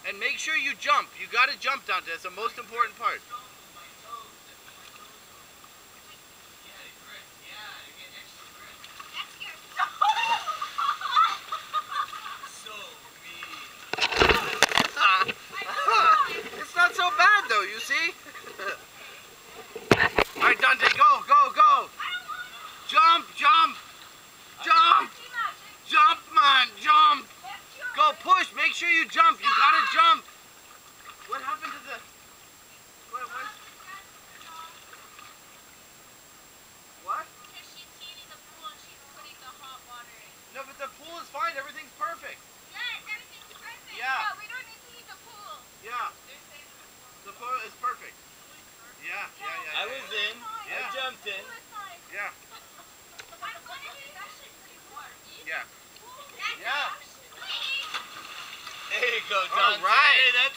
And make sure you jump. You got to jump, Dante. That's the most important part. It's not so bad, though, you see? All right, Dante, go, go, go. Jump, jump, jump. Jump, man, jump. Go, push. Make sure you jump. You got to jump. What happened to the... What? Because she's heating the pool and she's putting the hot water in. No, but the pool is fine. Everything's perfect. Yes, everything's perfect. Yeah. No, we don't need to heat the pool. Yeah. The pool is perfect. Yeah, yeah, yeah. I was in. Yeah. I jumped in. Yeah. Yeah. Yeah. There you go, All Dante. right. That's